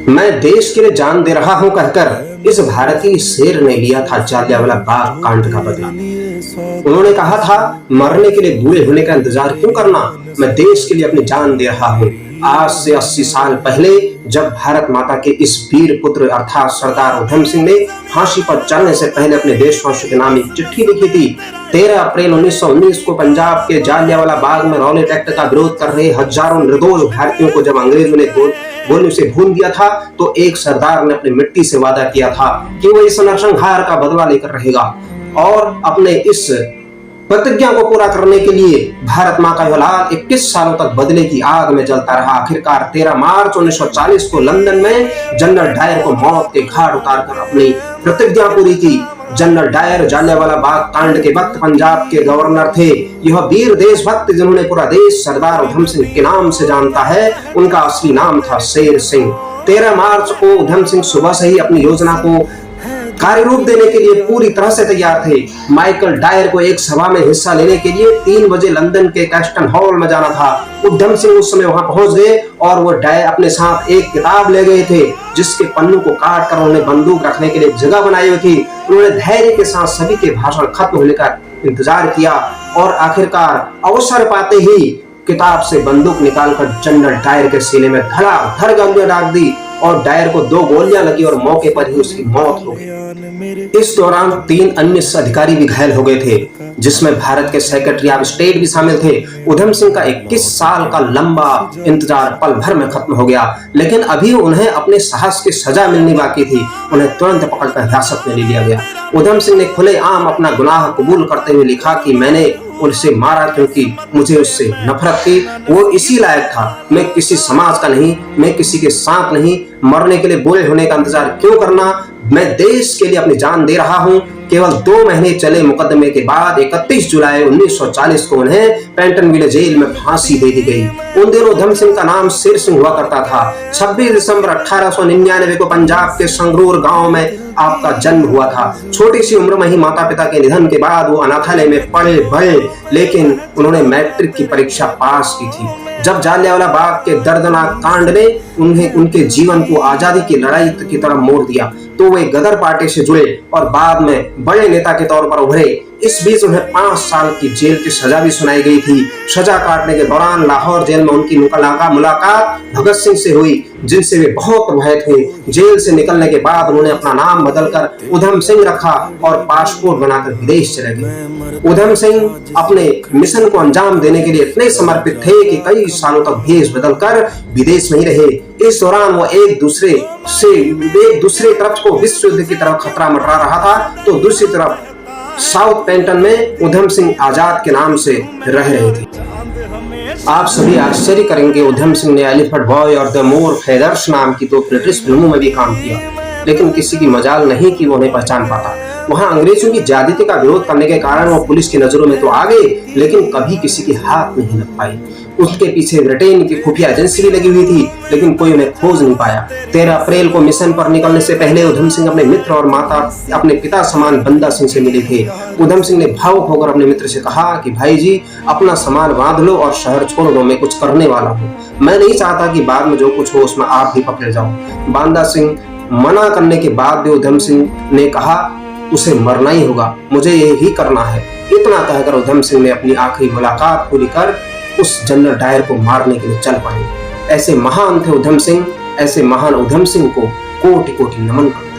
मैं देश के लिए जान दे रहा हूं कहकर इस भारतीय शेर ने लिया था जालियांवाला बाग कांड का बदला। उन्होंने कहा था, मरने के लिए बूढ़े होने का इंतजार क्यों करना, मैं देश के लिए अपनी जान दे रहा हूं। आज से 80 साल पहले जब भारत माता के इस वीर पुत्र अर्थात सरदार उधम सिंह ने फांसी पर चढ़ने से पहले अपने देशवासियों के नाम एक चिट्ठी लिखी थी। 13 अप्रैल 1919 को पंजाब के जालियांवाला बाग में रॉलेट एक्ट का विरोध कर रहे हजारों निर्दोष भारतीयों को जब अंग्रेजों ने गोलियों से भून दिया था, तो एक सरदार ने अपनी मिट्टी से वादा किया था कि वो इस नरसंहार का बदला लेकर रहेगा और अपने इस प्रतिज्ञा को पूरा करने के लिए भारत माँ का यह लाल 21 सालों तक बदले की आग में जलता रहा। आखिरकार 13 मार्च 1940 को लंदन में जनरल डायर को मौत के घाट उतारकर अपनी प्रतिज्ञा पूरी की। जनरल डायर जालियांवाला बाग कांड के वक्त पंजाब के गवर्नर थे। यह वीर देशभक्त जिन्होंने पूरा देश सरदार उधम सिंह के नाम से जानता है, उनका असली नाम था शेर सिंह। 13 मार्च को उधम सिंह सुबह से ही अपनी योजना को कार्य रूप देने के लिए पूरी तरह से तैयार थे। माइकल डायर को एक सभा में हिस्सा लेने के लिए 3 बजे लंदन के कैस्टन हॉल में जाना था। उधम सिंह उस समय वहां पहुंच गए और वो डायर अपने साथ एक किताब ले गए थे जिसके पन्नों को काट कर उन्होंने बंदूक रखने के लिए जगह बनाई हुई थी। उन्होंने धैर्य के साथ सभी के भाषण खत्म होने का इंतजार किया और आखिरकार अवसर पाते ही किताब से बंदूक निकालकर जनरल डायर के सीने में धड़ाधड़ गोलियां दाग दी और डायर को 2 गोलियां लगी और मौके पर ही उसकी मौत हो गई। इस दौरान 3 अन्य अधिकारी भी घायल हो गए थे, जिसमें भारत के सेक्रेटरी ऑफ स्टेट भी शामिल थे। उधम सिंह का 21 साल का लंबा इंतजार पल भर में खत्म हो गया, लेकिन अभी उन्हें अपने साहस की सजा मिलनी बाकी थी। उन्हें तुरंत पकड़कर हिरासत में ले लिया गया। उधम सिंह ने खुलेआम अपना गुनाह कबूल करते हुए लिखा कि मैंने उसे मारा क्योंकि मुझे उससे नफरत थी, वो इसी लायक था। मैं किसी समाज का नहीं, मैं किसी के साथ नहीं, मरने के लिए बूढ़े होने का इंतजार क्यों करना, मैं देश के लिए अपनी जान दे रहा हूं। केवल 2 महीने चले मुकदमे के बाद 31 जुलाई 1940 को उन्हें पेंटनविले जेल में फांसी दे दी गई। उन दिनों उधम सिंह का नाम शेर सिंह हुआ करता था। 26 दिसंबर 1899 को पंजाब के संगरूर गांव में आपका जन्म हुआ था। छोटी सी उम्र में ही माता पिता के निधन के बाद वो अनाथालय में पढ़े बढ़े, लेकिन उन्होंने मैट्रिक की परीक्षा पास की थी। जब जालियांवाला बाग के दर्दनाक कांड ने उन्हें उनके जीवन को आजादी की लड़ाई की तरफ मोड़ दिया, तो वे गदर पार्टी से जुड़े और बाद में बड़े नेता के तौर पर उभरे। इस बीच उन्हें 5 साल की जेल की सजा भी सुनाई गई थी। सजा काटने के दौरान लाहौर जेल में उनकी मुलाकात भगत सिंह से हुई, जिनसे वे बहुत प्रभावित हुए। जेल से निकलने के बाद उन्होंने अपना नाम बदलकर उधम सिंह रखा और पासपोर्ट बनाकर विदेश चले गए। उधम सिंह अपने मिशन को अंजाम देने के लिए इतने समर्पित थे कि कई सालों तक भेष बदलकर विदेश में ही रहे। इस दौरान वो एक दूसरे तरफ को विश्व युद्ध की तरफ खतरा मंडरा रहा था, तो दूसरी तरफ साउथ पेंटन में उधम सिंह आजाद के नाम से रह रहे थे। आप सभी आश्चर्य करेंगे, उधम सिंह ने एलिफेंट बॉय और द मोर फेदर्स नाम की 2 ब्रिटिश फिल्मों में भी काम किया, लेकिन किसी की मजाल नहीं कि वो उन्हें पहचान पाता। वहां अंग्रेजों की ज्यादती का विरोध करने के कारण वो पुलिस की नजरों में तो आ गए, लेकिन कभी किसी की हाथ नहीं लग पाई। उसके पीछे ब्रिटेन की खुफिया एजेंसी भी लगी हुई थी, लेकिन कोई उन्हें खोज नहीं पाया। 13 अप्रैल को मिशन पर निकलने से पहले उधम सिंह अपने मित्र और अपने पिता समान बंदा सिंह से मिले थे। उधम सिंह ने भावुक होकर अपने मित्र से कहा कि भाई जी, अपना सामान बांध लो और शहर छोड़ दो, मैं कुछ करने वाला हूँ। मैं नहीं चाहता कि बाद में जो कुछ हो उसमें आप भी पकड़े जाओ। बांदा सिंह मना करने के बाद भी उधम सिंह ने कहा, उसे मरना ही होगा, मुझे यही करना है। इतना कहकर उधम सिंह ने अपनी आखिरी मुलाकात पूरी कर उस जनरल डायर को मारने के लिए चल पड़े। ऐसे महान थे उधम सिंह, ऐसे महान उधम सिंह को कोटि कोटि नमन करते।